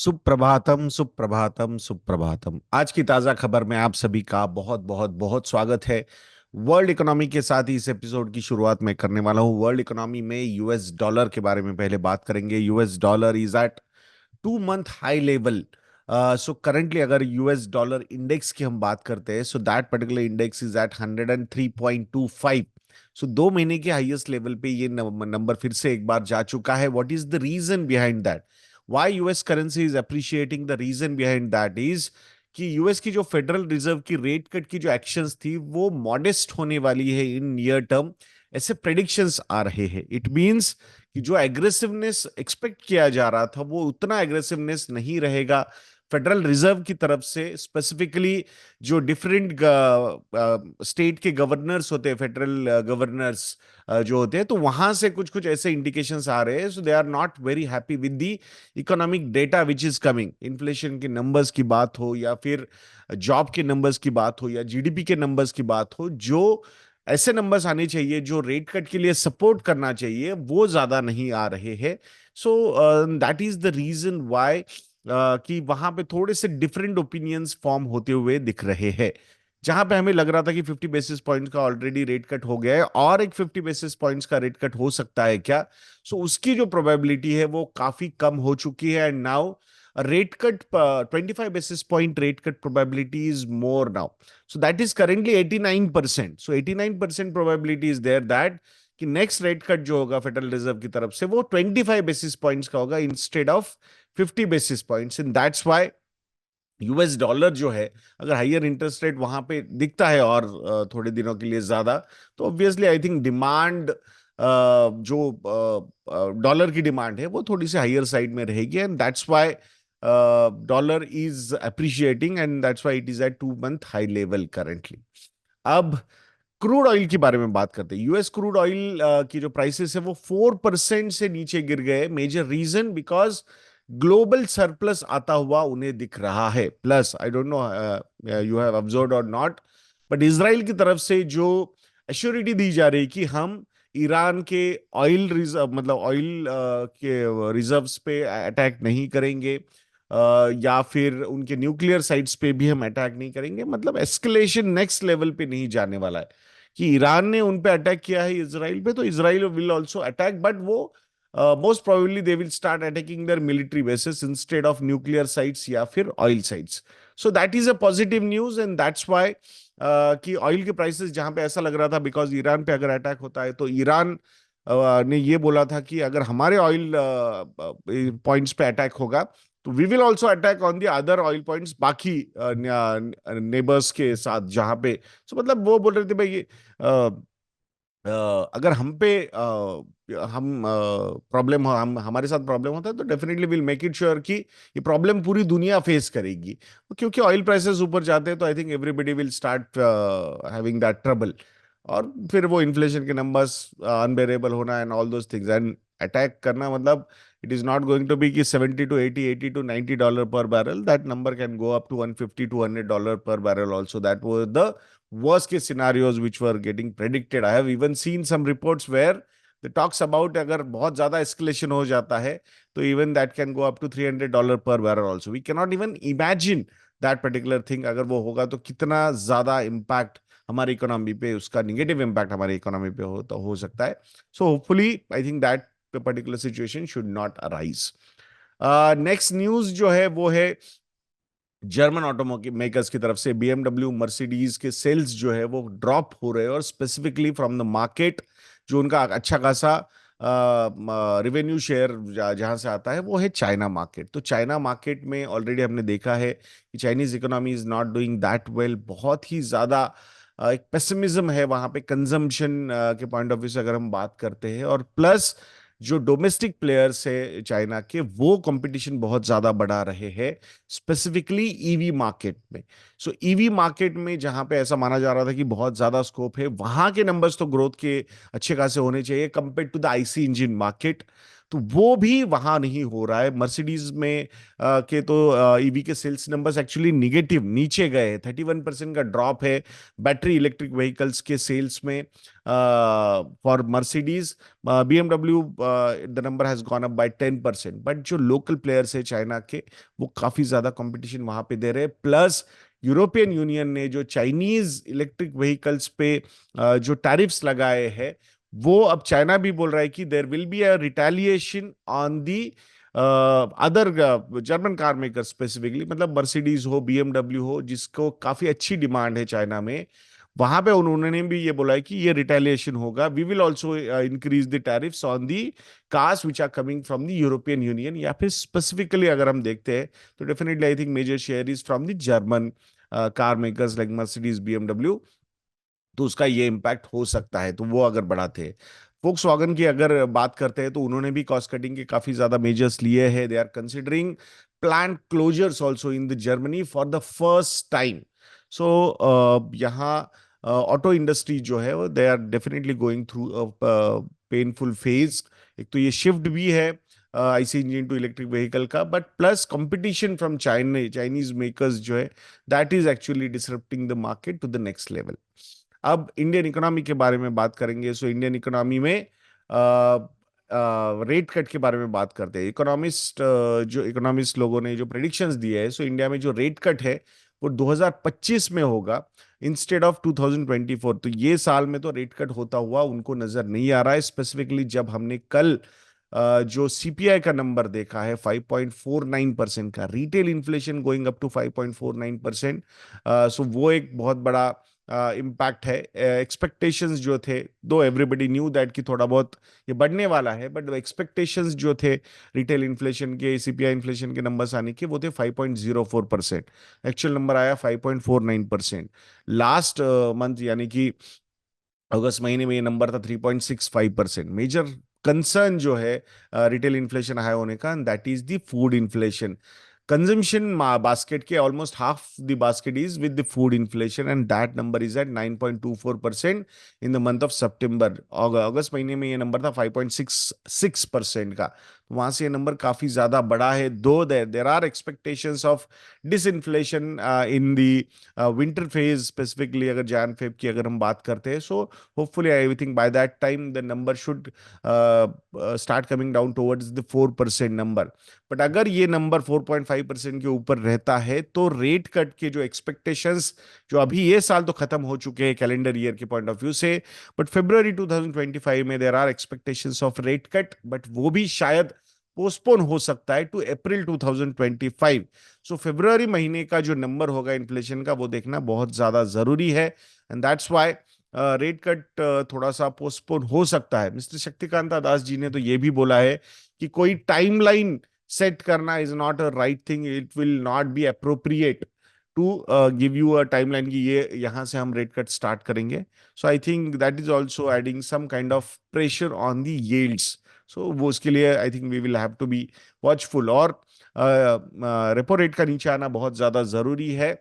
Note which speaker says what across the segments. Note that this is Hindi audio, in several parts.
Speaker 1: सुप्रभातम सुप्रभातम सुप्रभातम। आज की ताजा खबर में आप सभी का बहुत बहुत बहुत स्वागत है। वर्ल्ड इकोनॉमी के साथ ही इस एपिसोड की शुरुआत मैं करने वाला हूं। वर्ल्ड इकोनॉमी में यूएस डॉलर के बारे में पहले बात करेंगे। US dollar is at 2 month high level. So currently अगर यूएस डॉलर इंडेक्स की हम बात करते हैं, so that particular index is at 103.25। So 2 महीने के हाईएस्ट लेवल पे ये नंबर फिर से एक बार जा चुका है। What is the reason behind that? Why US currency is appreciating? The reason behind that is कि यूएस की जो फेडरल रिजर्व की रेट कट की जो एक्शंस थी वो मॉडेस्ट होने वाली है इन नियर टर्म, ऐसे प्रेडिक्शंस आ रहे हैं। इट मींस कि जो एग्रेसिवनेस एक्सपेक्ट किया जा रहा था वो उतना एग्रेसिवनेस नहीं रहेगा फेडरल रिजर्व की तरफ से। स्पेसिफिकली जो डिफरेंट स्टेट के गवर्नर्स होते हैं, फेडरल गवर्नर्स जो होते हैं, तो वहां से कुछ कुछ ऐसे इंडिकेशंस आ रहे हैं। So they are not very happy with the economic data which is coming. Inflation के नंबर्स की बात हो या फिर जॉब के नंबर्स की बात हो या जीडीपी के नंबर्स की बात हो, जो ऐसे नंबर्स आने चाहिए जो रेट कट के लिए सपोर्ट करना चाहिए, वो ज्यादा नहीं आ रहे हैं। So that is the reason why कि वहां पे थोड़े से डिफरेंट ओपिनियंस फॉर्म होते हुए दिख रहे हैं। जहां पे हमें लग रहा था कि 50 बेसिस पॉइंट्स का ऑलरेडी रेट कट हो गया है और एक 50 बेसिस पॉइंट्स का रेट कट हो सकता है क्या, सो उसकी जो प्रोबेबिलिटी है वो काफी कम हो चुकी है। And now rate cut 25 basis point rate cut probability is more now. So that is currently 89%। So 89% probability is there that कि नेक्स्ट रेट कट जो होगा फेडरल रिजर्व की तरफ से वो 25 बेसिस पॉइंट्स का होगा instead of 50 basis points. And that's why US dollar जो है, अगर हाइयर इंटरेस्ट रेट वहां पे दिखता है और थोड़े दिनों के लिए ज्यादा, तो ऑब्वियसली आई थिंक डिमांड, जो डॉलर की डिमांड है वो थोड़ी सी हाइयर साइड में रहेगी। And that's why dollar is appreciating and that's why it is at 2 month high level currently. अब क्रूड ऑयल के बारे में बात करते हैं। यूएस क्रूड ऑयल की जो प्राइसेस है वो 4% से नीचे गिर गए। Major reason because global surplus आता हुआ उन्हें दिख रहा है। Plus I don't know you have observed और नॉट, बट इसराइल की तरफ से जो एश्योरिटी दी जा रही कि हम ईरान के ऑयल रिजर्व, मतलब ऑयल के रिजर्व्स पे अटैक नहीं करेंगे, या फिर उनके न्यूक्लियर साइट्स पे भी हम अटैक नहीं करेंगे, मतलब एस्केलेशन नेक्स्ट लेवल पे नहीं जाने वाला है। कि ईरान ने उन पे अटैक किया है इसराइल पे, तो Israel will also attack, but वो most probably they will start attacking their military bases instead of nuclear sites या फिर oil sites. So that is a positive news and that's why कि ऑयल के प्राइसेस जहां पे ऐसा लग रहा था बिकॉज ईरान पे अगर अटैक होता है तो ईरान ने ये बोला था कि अगर हमारे ऑयल पॉइंट्स पे अटैक होगा तो we will also attack on the other oil points बाकी नेबर्स के साथ जहां पे। सो मतलब वो बोल रहे थे भाई ये अगर हम पे हम प्रॉब्लम हो, हम हमारे साथ प्रॉब्लम होता है तो definitely will make it sure कि ये प्रॉब्लम पूरी दुनिया फेस करेगी। क्योंकि ऑयल प्राइसेस ऊपर जाते हैं तो I think everybody will start having that trouble. और फिर वो इन्फ्लेशन के नंबर्स अनबेरेबल होना and all those things and attack करना, मतलब it is not going to be कि 70 to 80, $80 to $90 per barrel. That number can go up to 150 to $200 per barrel also. That was the worst case scenarios which were getting predicted. I have even seen some reports where the talks about अगर बहुत ज्यादा escalation हो जाता है तो even that can go up to $300 per barrel also. We cannot even imagine that particular thing। अगर वो होगा तो कितना ज्यादा impact हमारी इकोनॉमी पे, उसका निगेटिव इम्पैक्ट हमारी इकोनॉमी पे हो तो हो सकता है। सो hopefully I think that particular situation should not arise. Next news जो है वो है जर्मन ऑटोमोटिव मेकर्स की तरफ से बीएमडब्ल्यू मर्सिडीज के सेल्स जो है वो ड्रॉप हो रहे हैं, और स्पेसिफिकली फ्रॉम द मार्केट जो उनका अच्छा खासा रिवेन्यू शेयर जहां से आता है वो है चाइना मार्केट। तो चाइना मार्केट में ऑलरेडी हमने देखा है कि Chinese economy is not doing that well. बहुत ही ज्यादा एक पेसिमिज्म है वहां पे कंजम्पशन के पॉइंट ऑफ व्यू से अगर हम बात करते हैं। और प्लस जो डोमेस्टिक प्लेयर्स है चाइना के वो कंपटीशन बहुत ज्यादा बढ़ा रहे हैं, स्पेसिफिकली ईवी मार्केट में। सो ईवी मार्केट में जहां पे ऐसा माना जा रहा था कि बहुत ज्यादा स्कोप है, वहां के नंबर्स तो ग्रोथ के अच्छे खासे होने चाहिए compare to the IC engine market. तो वो भी वहां नहीं हो रहा है। मर्सिडीज में के तो ईवी के सेल्स नंबर्स एक्चुअली निगेटिव नीचे गए, 31% का ड्रॉप है बैटरी इलेक्ट्रिक व्हीकल्स के सेल्स में for Mercedes. BMW the number has gone up by 10%। But जो लोकल प्लेयर्स है चाइना के, वो काफी ज्यादा कंपटीशन वहां पे दे रहे हैं। प्लस यूरोपियन यूनियन ने जो चाइनीज इलेक्ट्रिक व्हीकल्स पे जो टैरिफ्स लगाए हैं, वो अब चाइना भी बोल रहा है कि there will be a retaliation on the other German car maker specifically, मतलब मर्सिडीज हो, BMW हो, जिसको काफी अच्छी डिमांड है चाइना में। वहां पे उन्होंने भी ये बोला है कि ये रिटेलिएशन होगा, we will also increase the tariffs on the cars which are coming from the European Union. या फिर स्पेसिफिकली अगर हम देखते हैं तो definitely I think major share is from the German car makers like Mercedes, BMW। तो उसका ये इम्पैक्ट हो सकता है, तो वो अगर बढ़ाते हैं। वॉक्सवैगन की अगर बात करते हैं तो उन्होंने भी कॉस्ट कटिंग के काफी ज्यादा मेजर्स लिए हैं। They are considering plant closures also in the Germany for the first time. So यहाँ ऑटो इंडस्ट्री जो है वो they are definitely going through painful phase. एक तो ये शिफ्ट भी है IC engine to electric vehicle का, but plus competition from Chinese makers जो है, that is actually disrupting the market to the next level. अब इंडियन इकोनॉमी के बारे में बात करेंगे। सो इंडियन इकोनॉमी में रेट कट के बारे में बात करते हैं। जो इकोनॉमिस्ट लोगों ने जो प्रेडिक्शंस दिए हैं, सो इंडिया में जो रेट कट है वो 2025 में होगा इंस्टेड ऑफ 2024। तो ये साल में तो रेट कट होता हुआ उनको नजर नहीं आ रहा है। स्पेसिफिकली जब हमने कल जो सीपीआई का नंबर देखा है 5.49% का, retail inflation going up to 5.49%। So वो एक बहुत बड़ा इम्पैक्ट है। एक्सपेक्टेशंस जो थे, दो एवरीबडी न्यू दैट कि थोड़ा बहुत ये बढ़ने वाला है, बट एक्सपेक्टेशंस जो थे रिटेल इन्फ्लेशन के, सीपीआई इन्फ्लेशन के नंबर्स आने के, वो थे 5.04%। एक्चुअल नंबर आया 5.49%। लास्ट मंथ यानी कि अगस्त महीने में ये नंबर था 3.65%। मेजर कंसर्न जो है रिटेल इन्फ्लेशन हाई होने का, that is the food inflation. consumption basket के almost half the basket is with the food inflation, and that number is at 9.24% in the month of September। अगस्त महीने में ये नंबर था 5.66% का। वहां से ये नंबर काफी ज्यादा बड़ा है। Though there are expectations of disinflation in the winter phase, specifically अगर जैन फेब की अगर हम बात करते हैं। So hopefully I think by that time the number should start coming down towards the 4% number. But अगर ये नंबर 4.5% के ऊपर रहता है तो रेट कट के जो एक्सपेक्टेशंस, जो अभी ये साल तो खत्म हो चुके हैं कैलेंडर ईयर के पॉइंट ऑफ व्यू से, बट February 2025 में there are expectations of rate cut, but वो भी शायद पोस्टपोन हो सकता है टू अप्रैल 2025। सो फरवरी महीने का जो नंबर होगा इन्फ्लेशन का, वो देखना बहुत ज्यादा जरूरी है। And that's why rate cut थोड़ा सा पोस्टपोन हो सकता है। मिस्टर शक्तिकांता दास जी ने तो ये भी बोला है कि कोई टाइमलाइन सेट करना is not a right thing, it will not be appropriate to give you a timeline कि ये यहां से हम रेट कट स्टार्ट करेंगे। So I think that is also adding some kind of pressure on the yields. So वो उसके लिए I think we will have to be watchful. और रेपो रेट का नीचे आना बहुत ज्यादा जरूरी है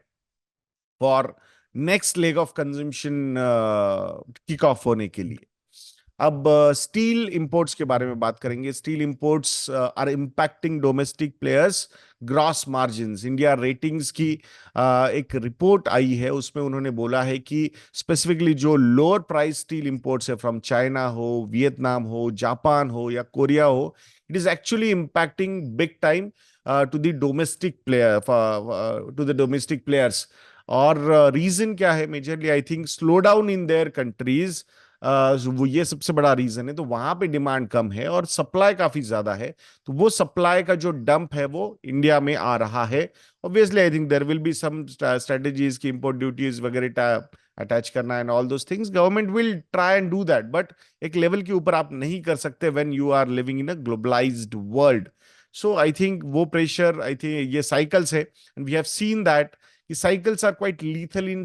Speaker 1: for next leg of consumption kick off होने के लिए। अब स्टील इंपोर्ट्स के बारे में बात करेंगे। Steel imports are impacting domestic players gross margins. India ratings की एक रिपोर्ट आई है, उसमें उन्होंने बोला है कि स्पेसिफिकली जो लोअर प्राइस स्टील इंपोर्ट्स है फ्रॉम चाइना हो, वियतनाम हो, जापान हो या कोरिया हो, it is actually impacting big time to the domestic player, to the domestic players. और रीजन क्या है? Majorly I think slow down in their countries, वो ये सबसे बड़ा रीजन है। तो वहां पे डिमांड कम है और सप्लाई काफी ज्यादा है, तो वो सप्लाई का जो डंप है वो इंडिया में आ रहा है। Obviously I think there will be some strategies की इंपोर्ट ड्यूटीज वगैरह अटैच करना and all those things, government will try and do that, but एक लेवल के ऊपर आप नहीं कर सकते when you are living in a globalised world. So I think वो प्रेशर, आई थिंक ये साइकिल्स है, and we have seen that कि cycles are quite lethal in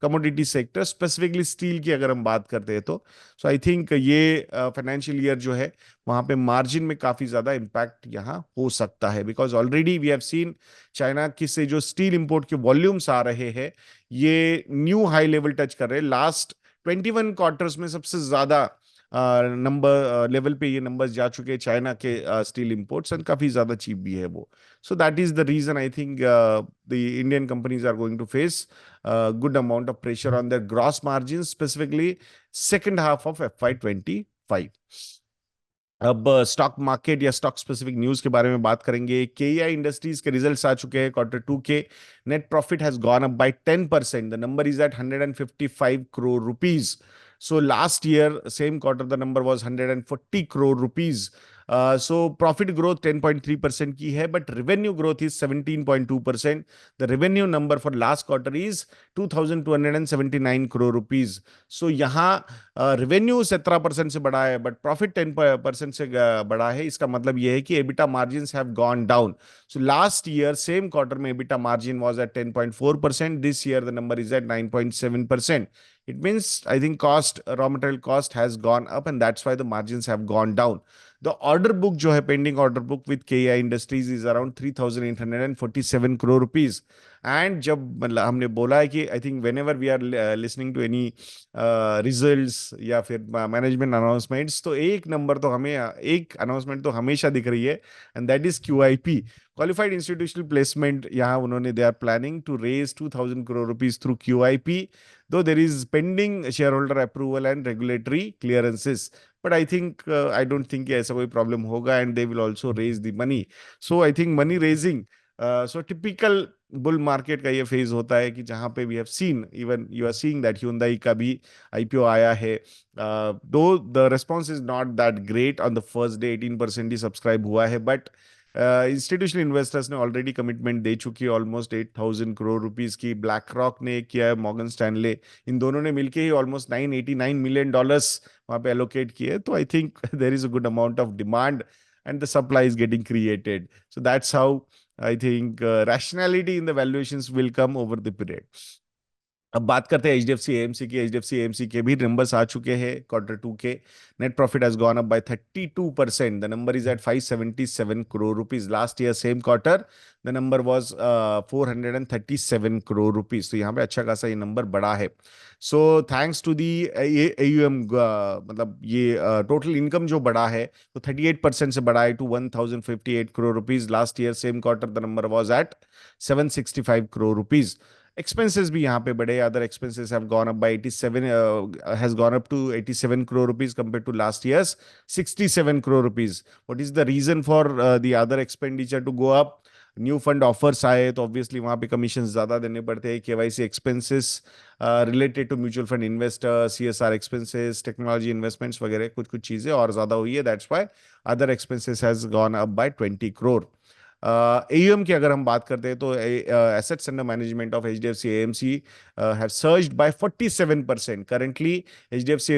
Speaker 1: commodity sector, specifically steel की अगर हम बात करते हैं तो। सो आई थिंक ये फाइनेंशियल ईयर जो है वहां पे मार्जिन में काफी ज्यादा इंपैक्ट यहाँ हो सकता है, because already we have seen China की से जो स्टील इंपोर्ट के वॉल्यूम्स आ रहे हैं ये न्यू हाई लेवल टच कर रहे हैं। लास्ट 21 क्वार्टर्स में सबसे ज्यादा नंबर लेवल पे ये नंबर्स जा चुके हैं चाइना के स्टील इंपोर्ट्स, एंड काफी ज्यादा चीप भी है वो. So that is the reason I think the Indian companies are going to face good amount of pressure on their gross margins, specifically second half of FY25. अब स्टॉक मार्केट या स्टॉक स्पेसिफिक न्यूज के बारे में बात करेंगे. केईआई इंडस्ट्रीज के रिजल्ट्स आ चुके हैं क्वार्टर 2 के. Net profit has gone up by 10%. The number is at 155 crore rupees. So last year same quarter the number was 140 crore rupees. So profit growth 10.3% की है, but revenue growth is 17.2%. The revenue number for last quarter is 2279 crore rupees. So यहाँ रेवेन्यू 17% से बढ़ा है, बट प्रॉफिट 10% से बढ़ा है. इसका मतलब यह है कि EBITDA margins have gone down. So last year same quarter में EBITDA margin was at 10.4%. This year the number is at 9.7%. It means I think raw material cost has gone up, and that's why the margins have gone down. The order book जो है pending order book with KI Industries is around 3,847 crore rupees. And जब मतलब हमने बोला है कि I think whenever we are listening to any results या फिर मैनेजमेंट अनाउंसमेंट्स, तो एक नंबर तो हमें एक अनाउंसमेंट तो हमेशा दिख रही है, and that is QIP, qualified institutional placement. यहाँ उन्होंने they are planning to raise 2,000 crore rupees through QIP, though there is pending shareholder approval and regulatory clearances. But I think I don't think कि ऐसा कोई problem होगा, and they will also raise the money. So I think money raising, so typical bull market का ये फेज होता है कि जहां पे we have seen, even you are seeing that Hyundai का भी IPO आया है. Though the response is not that great on the first day. 18% ही सब्सक्राइब हुआ है, बट इंस्टीट्यूशनल इन्वेस्टर्स ने ऑलरेडी कमिटमेंट दे चुकी है ऑलमोस्ट 8,000 crore रुपीज की. ब्लैक रॉक ने किया है, मॉर्गन स्टैनले, इन दोनों ने मिलके ही ऑलमोस्ट $989 million वहां पे एलोकेट किए. तो I think there is a good amount of demand, and the supply is getting created. So that's how I think rationality in the valuations will come over the period. अब बात करते हैं HDFC AMC की. HDFC AMC के भी नंबर्स आ चुके हैं क्वार्टर 2 के. Net profit has gone up by 32%. The number is at 577 crore rupees. Last year same quarter the number was 437 crore rupees. तो यहाँ पे अच्छा खासा ये नंबर बढ़ा है. So thanks to the AUM, मतलब ये टोटल इनकम जो बढ़ा है तो 38% से बढ़ा है to 1,058 crore rupees. Last year same quarter the number was at 765 crore rupees. Expenses भी यहाँ पे बढ़े. Other expenses have gone up by 87, has gone up to 87 crore rupees compared to last year's 67 crore rupees. What is the reason for the other expenditure to go up? New fund offers आए तो ऑब्वियसली वहां पे कमीशन ज्यादा देने पड़ते हैं. KYC expenses related to mutual fund investor, CSR expenses, technology investments वगैरह कुछ कुछ चीजें और ज्यादा हुई है. That's why other expenses has gone up by 20 crore. AUM की अगर हम बात करते हैं तो assets under management of HDFC AMC have surged by 47%. Currently HDFC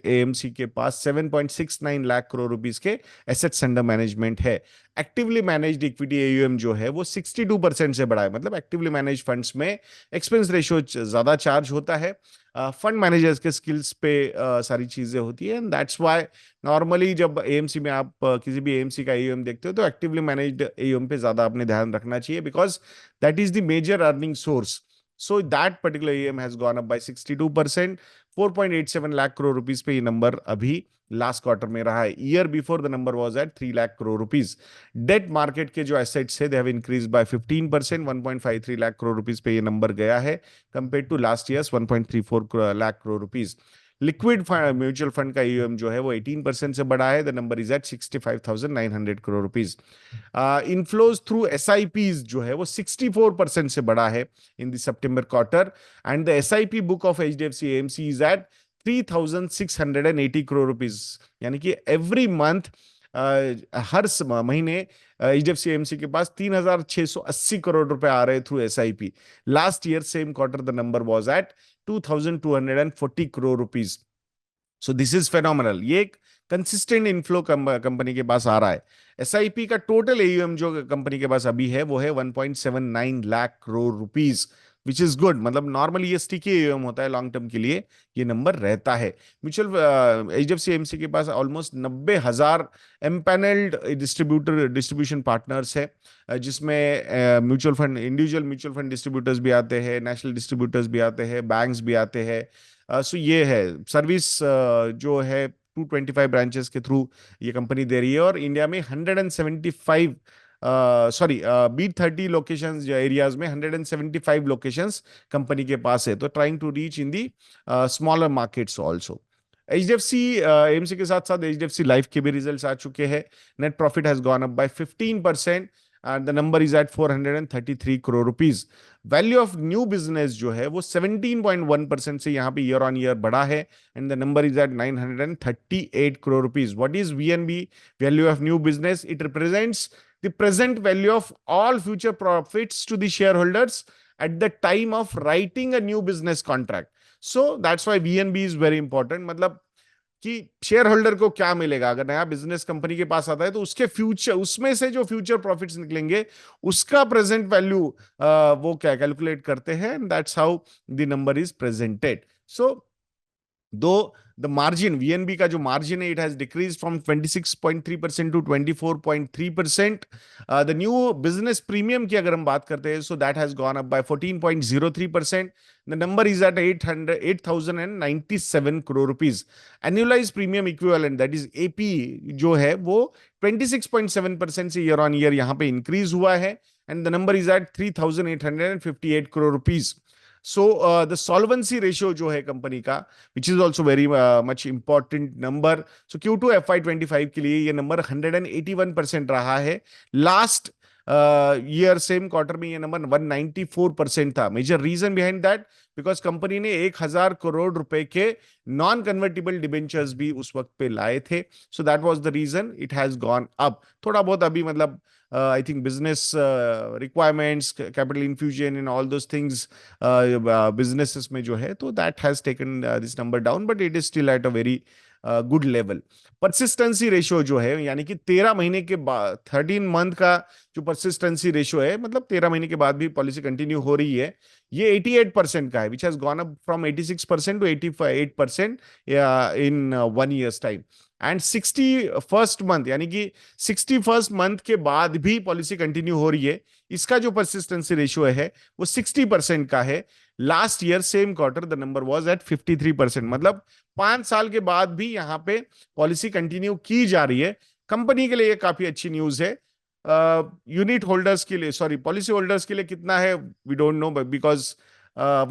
Speaker 1: AMC के पास 7.69 लाख crore रुपीस के एसेट्स अंडर मैनेजमेंट है. एक्टिवली मैनेज्ड इक्विटी AUM जो है वो 62% से बढ़ा है. मतलब एक्टिवली मैनेज फंड्स में एक्सपेंस रेशियो ज्यादा चार्ज होता है. फंड मैनेजर्स के स्किल्स पे सारी चीजें होती है, एंड दैट्स व्हाई नॉर्मली जब AMC में आप किसी भी AMC का AUM देखते हो तो एक्टिवली मैनेज्ड AUM पे ज्यादा आपने ध्यान रखना चाहिए, because that is the major earning source. So that particular AUM has gone up by 62%. 4.87 lakh crore rupees पे ये नंबर अभी लास्ट क्वार्टर में रहा है. Year before the number was at 3 lakh crore rupees. Debt market के जो एसेट्स है they have increase by 15%. 1.53 lakh crore rupees पे ये नंबर गया है compare to last years 1.34 lakh crore rupees. Liquid mutual fund का AUM जो है वो 18% से बढ़ा है. The number is at 65,900 crore rupees. Inflows through SIPs जो है वो 64% से बढ़ा है in the September quarter, and the SIP book of HDFC AMC is at 3,680 crore rupees. यानी कि एवरी मंथ हर महीने HDFC AMC के पास 3,680 करोड़ रुपए आ रहे through SIP. Last year same quarter the number was eight 2,240 crore rupees. So this is phenomenal. ये एक कंसिस्टेंट इनफ्लो कंपनी के पास आ रहा है. SIP का टोटल AUM जो कंपनी के पास अभी है वो है 1.79 lakh crore rupees, which is good. मतलब नॉर्मली ये स्टिकी AUM होता है, लॉन्ग टर्म के लिए ये नंबर रहता है. म्यूचुअल HDFC AMC के पास ऑलमोस्ट 90,000 एम्पैनल्ड डिस्ट्रीब्यूशन पार्टनर्स है, जिसमें mutual fund, individual mutual fund distributors भी आते हैं, नेशनल डिस्ट्रीब्यूटर्स भी आते हैं, बैंक्स भी आते हैं. सो ये है सर्विस जो है 225 ब्रांचेस के थ्रू ये कंपनी दे रही है, और इंडिया में 175 सॉरी B30 लोकेशंस जो एरियाज में 175 लोकेशंस कंपनी के पास है, तो trying to reach in the smaller markets also. HDFC AMC के साथ साथ एचडीएफसी लाइफ के भी रिजल्ट्स आ चुके हैं। Net profit has gone up by 15% and the number is at 433 crore rupees. Value of new business जो है वो 17.1% से यहाँ पे ईयर ऑन ईयर बढ़ा है, and the number is at 938 crore rupees. What is VNB, value of new business? It represents the present value of all future profits to the shareholders at the time of writing a new business contract. So that's why VNB is very important. मतलब कि शेयर होल्डर को क्या मिलेगा अगर नया बिजनेस कंपनी के पास आता है, तो उसके फ्यूचर, उसमें से जो फ्यूचर प्रॉफिट्स निकलेंगे उसका प्रेजेंट वैल्यू वो क्या कैलकुलेट करते हैं, that's how the number is presented. So though the margin, VNB का जो मार्जिन है, it has decrease from 26.3% to 24.3%। The new business premium की अगर हम बात करते हैं, so that has gone up by 14.03%। The number is at 8,097 crore rupees. Annualise premium equivalent that is AP जो है वो 26.7% से ईयर ऑन ईयर यहाँ पे इंक्रीज हुआ है, and the number is at 3,858 crore rupees. So the solvency ratio जो है कंपनी का, which is also very much important number, so Q2 FY25 के लिए ये नंबर 181% रहा है। लास्ट ईयर सेम क्वार्टर में ये नंबर 194% था। Major reason behind that, because company ने 1,000 करोड़ रुपए के नॉन कन्वर्टिबल डिबेंचर्स भी उस वक्त पे लाए थे, so that was the reason it has gone up. थोड़ा बहुत अभी मतलब I think business requirements, capital infusion and all those things, businesses में जो है, तो that has taken this number down, but it is still at a very good level. Persistency ratio जो है, यानी कि 13 महीने के बाद, 13 मंथ का जो परसिस्टेंसी रेशियो है, मतलब 13 महीने के बाद भी पॉलिसी कंटिन्यू हो रही है, ये 88% का है, which has gone up from 86% to 88% in 1 years time. And 61st month, यानी कि 61st मंथ के बाद भी पॉलिसी कंटिन्यू हो रही है, इसका जो परसिस्टेंसी रेशियो है वो 60% का है। Last year same quarter the number was eight 53%, मतलब 5 साल के बाद भी यहाँ पे पॉलिसी कंटिन्यू की जा रही है। कंपनी के लिए ये काफी अच्छी न्यूज है। यूनिट होल्डर्स के लिए, सॉरी, पॉलिसी होल्डर्स के लिए कितना है we don't know, because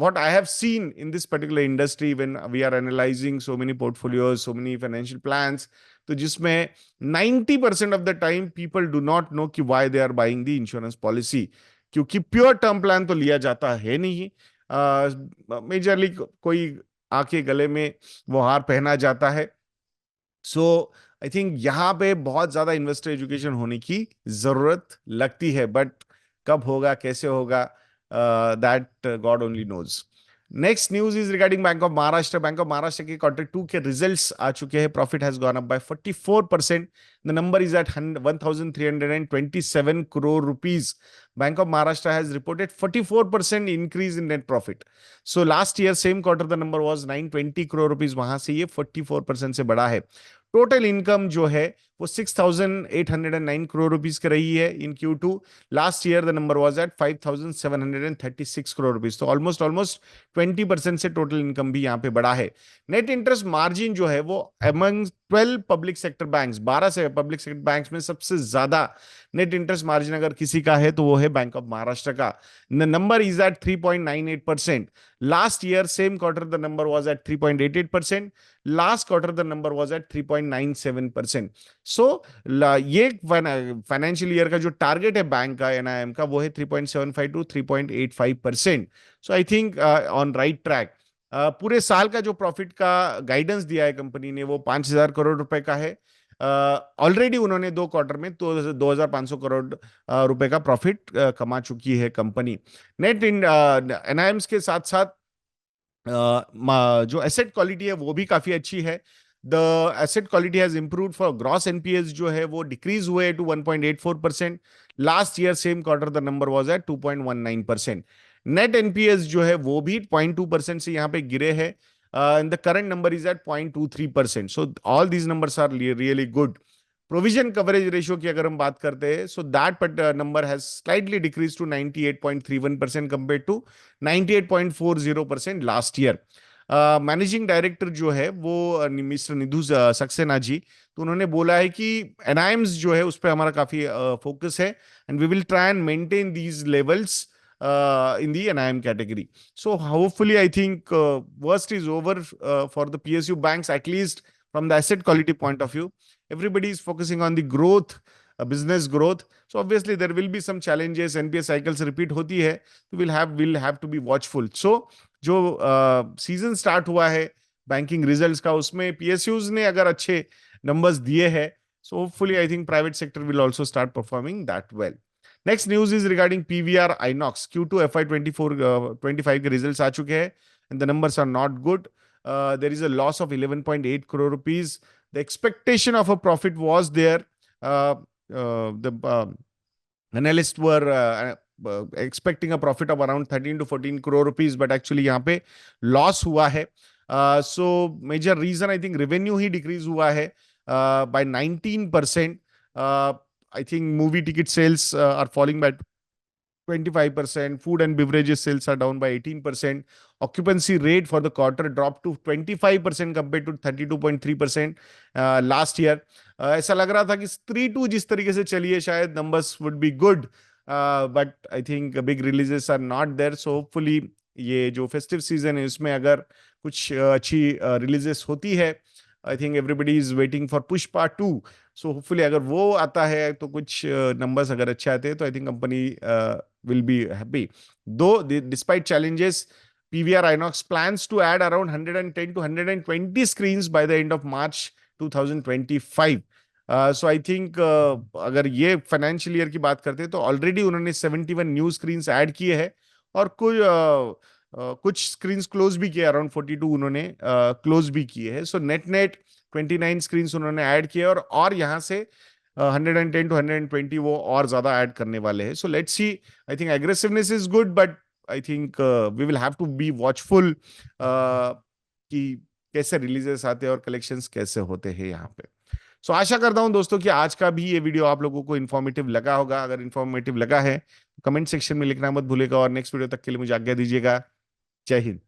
Speaker 1: what I have seen in this particular industry when we are analyzing so many portfolios, so many financial plans, तो जिसमें 90% of the time people do not know कि why they are buying the insurance policy, क्योंकि प्योर टर्म प्लान तो लिया जाता है नहीं, मेजरली कोई आके गले में वो हार पहना जाता है। सो आई थिंक यहाँ पे बहुत ज्यादा इन्वेस्टर एजुकेशन होने की जरूरत लगती है, बट कब होगा, कैसे होगा, that God only knows. Next news is regarding Bank of Maharashtra. Bank of Maharashtra के Q2 के रिजल्ट्स आ चुके हैं। Profit has gone up by 44%। The number is at 1,327 crore rupees. Bank of Maharashtra has reported 44% increase in net profit. So last year same quarter the number was 920 crore rupees, वहां से ये 44% से बढ़ा है। टोटल इनकम जो है वो 6,809 करोड़ रुपीस की रही है इन Q2। Last year the number was eight 5,736 crore rupees, तो ऑलमोस्ट 20% से टोटल इनकम भी यहाँ पे बढ़ा है। नेट इंटरेस्ट मार्जिन जो है वो अमंग 12 पब्लिक सेक्टर बैंक्स, 12 से पब्लिक सेक्टर बैंक्स में सबसे ज्यादा नेट इंटरेस्ट मार्जिन अगर किसी का है तो वो है बैंक ऑफ महाराष्ट्र का। The number is at 3.98%। Last year same quarter the number was at 3.88%। Last quarter the number was at 3.97%। So ये फाइनेंशियल ईयर का जो टारगेट है बैंक का, एनआईएम का, वो है 3.75 to 3.85%। So I think on right track. पूरे साल का जो प्रॉफिट का गाइडेंस दिया है कंपनी ने वो 5,000 करोड़ रुपए का है। ऑलरेडी उन्होंने 2 क्वार्टर में तो 2,500 करोड़ रुपए का प्रॉफिट कमा चुकी है कंपनी। नेट एनआईएम्स के साथ साथ जो एसेट क्वालिटी है वो भी काफी अच्छी है। The asset quality has improved for gross NPAs जो है वो डिक्रीज हुए to 1.84%। Last year same quarter the number was at 2.19%। Net NPAs जो है वो भी 0.2% से यहाँ पे गिरे हैं, and the current number is at 0.23%. So all these numbers are really good. Provision coverage ratio की अगर हम बात करते हैं, so that number has slightly decrease to 98.31% compare to 98.40% last year. Managing director जो है वो मिस्टर निधु सक्सेना जी, तो उन्होंने बोला है कि एनआईएम्स जो है उस पर हमारा काफी फोकस है, and we will try and maintain these levels in the NIM category. So hopefully, I think worst is over for the PSU banks, at least from the asset quality point of view. Everybody is focusing on the growth, business growth. So obviously there will be some challenges. NPA cycles repeat होती है, तो we'll have to be watchful. So जो सीजन स्टार्ट हुआ है बैंकिंग रिजल्ट्स का, उसमें पीएसयूज ने अगर अच्छे नंबर्स दिए हैं, so hopefully I think private sector will also start performing that well. Next news is regarding PVR Inox Q2 FY24 25 के results आ चुके हैं, and the numbers are not good. There is a loss of 11.8 crore rupees. The expectation of a profit was there. The analysts were expecting a profit of around 13 to 14 crore rupees, but actually यहाँ पे loss हुआ है. So major reason I think revenue he decrease हुआ है by 19%. I think movie ticket sales are falling by 25%. Food and beverages sales are down by 18%. Occupancy rate for the quarter dropped to 25% compared to 32.3% last year. ऐसा लग रहा था कि स्त्री टू जिस तरीके से चली है शायद numbers would be good, but I think big releases are not there. So hopefully ये जो फेस्टिव सीजन है उसमें अगर कुछ अच्छी रिलीजेस होती है, आई think everybody is waiting for Pushpa 2. So hopefully अगर वो आता है तो कुछ नंबर्स अगर अच्छे आते हैं तो I think company will be happy. Though despite challenges, PVR Inox plans to add around 110 to 120 screens by the end of March 2025. So I think अगर ये फाइनेंशियल ईयर की बात करते हैं तो ऑलरेडी उन्होंने 71 न्यू स्क्रीन्स ऐड किए हैं, और कुछ स्क्रीन्स क्लोज भी किए, अराउंड 42 उन्होंने क्लोज भी किए हैं. सो नेट नेट 29 स्क्रीन्स उन्होंने ऐड किए, और यहाँ से 110 to 120 वो और ज्यादा ऐड करने वाले हैं. So let's see. I think aggressiveness is good, but I think we will have to be watchful कि कैसे रिलीजेस आते हैं और कलेक्शंस कैसे होते हैं यहाँ पे. सो आशा करता हूं दोस्तों कि आज का भी ये वीडियो आप लोगों को इन्फॉर्मेटिव लगा होगा. अगर इन्फॉर्मेटिव लगा है तो कमेंट सेक्शन में लिखना मत भूलेगा, और नेक्स्ट वीडियो तक के लिए मुझे आज्ञा दीजिएगा. जय हिंद.